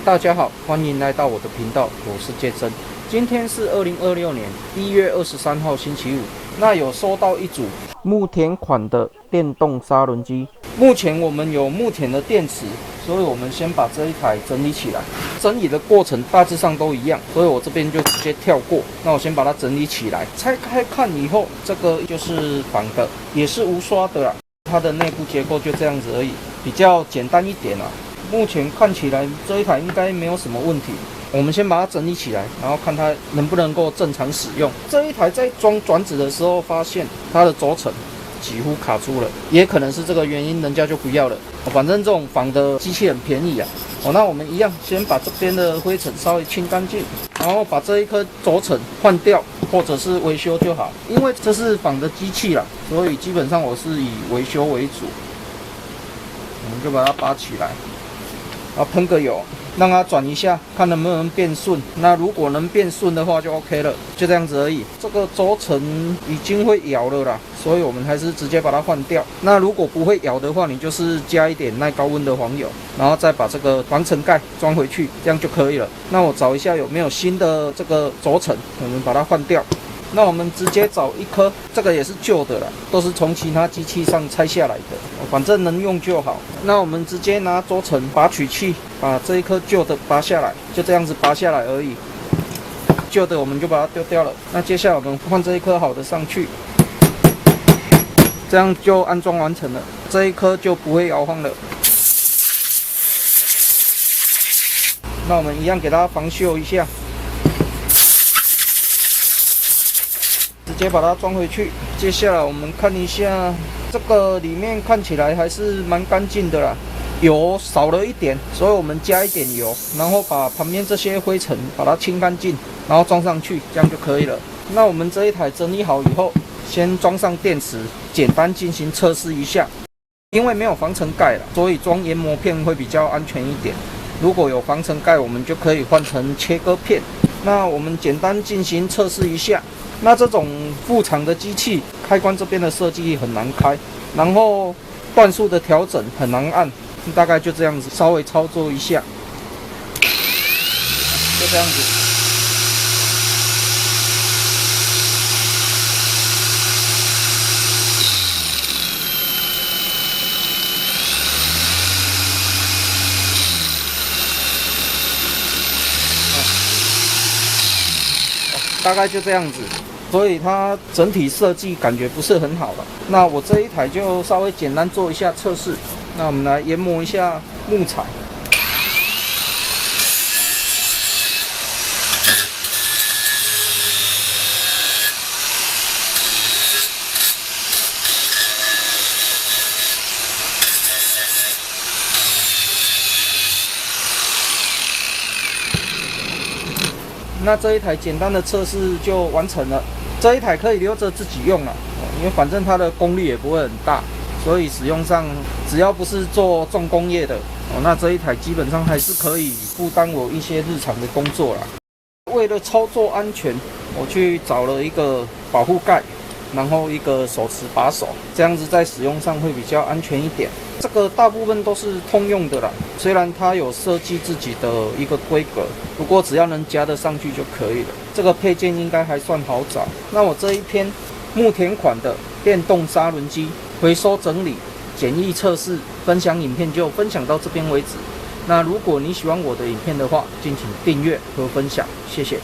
大家好，歡迎來到我的頻道，我是杰森。今天是2026年1月23號星期五。那有收到一組牧田款的電動砂輪機，目前我們有牧田的電池，所以我們先把這一台整理起來。整理的過程大致上都一樣，所以我這邊就直接跳過。那我先把它整理起來，拆開看以後，這個就是仿的，也是無刷的啦。它的內部結構就這樣子而已，比較簡單一點啦。目前看起來這一台應該沒有什麼問題，我們先把它整理起來，然後看它能不能夠正常使用。這一台在裝轉子的時候，發現它的軸承幾乎卡住了，也可能是這個原因，人家就不要了。反正這種仿的機器很便宜啊。那我们一樣，先把這邊的灰塵稍微清乾淨，然後把這一顆軸承換掉，或者是維修就好。因為這是仿的機器啦，所以基本上我是以維修為主。我們就把它拔起來。然後噴個油，讓它轉一下，看能不能變順。那如果能變順的話，就 OK 了，就這樣子而已。這個軸承已經會搖了啦，所以我們還是直接把它換掉。那如果不會搖的話，你就是加一點耐高溫的黃油，然後再把這個防塵蓋裝回去，這樣就可以了。那我找一下有沒有新的這個軸承，我們把它換掉。那我們直接找一顆，這個也是舊的啦，都是從其他機器上拆下來的，反正能用就好。那我們直接拿軸承拔取器，把這一顆舊的拔下來，就這樣子拔下來而已。舊的我們就把它丟掉了。那接下來我們換這一顆好的上去，這樣就安裝完成了，這一顆就不會搖晃了。那我們一樣給它防鏽一下。直接把它裝回去。接下來我們看一下，這個裡面看起來還是蠻乾淨的啦，油少了一點，所以我們加一點油，然後把旁邊這些灰塵把它清乾淨，然後裝上去，這樣就可以了。那我們這一台整理好以後，先裝上電池，簡單進行測試一下。因為沒有防塵蓋了，所以裝研磨片會比較安全一點。如果有防塵蓋，我們就可以換成切割片。那我們簡單進行測試一下。那這種副廠的機器，開關這邊的設計很難開，然後段數的調整很難按，大概就這樣子，稍微操作一下，就這樣子。大概就這樣子，所以它整體設計感覺不是很好了。那我這一台就稍微簡單做一下測試。那我們來研磨一下木材。那這一台簡单的測試就完成了，這一台可以留着自己用了，因為反正它的功率也不會很大，所以使用上只要不是做重工業的，那這一台基本上還是可以負擔我一些日常的工作啦。為了操作安全，我去找了一個保護蓋，然後一個手持把手，這樣子在使用上會比較安全一點。這個大部分都是通用的啦，雖然它有設計自己的一個規格，不過只要能夾得上去就可以了。這個配件應該還算好找。那我這一篇牧田款的電動砂輪機回收整理、簡易測試、分享影片就分享到這邊為止。那如果你喜歡我的影片的話，敬請訂閱和分享，謝謝。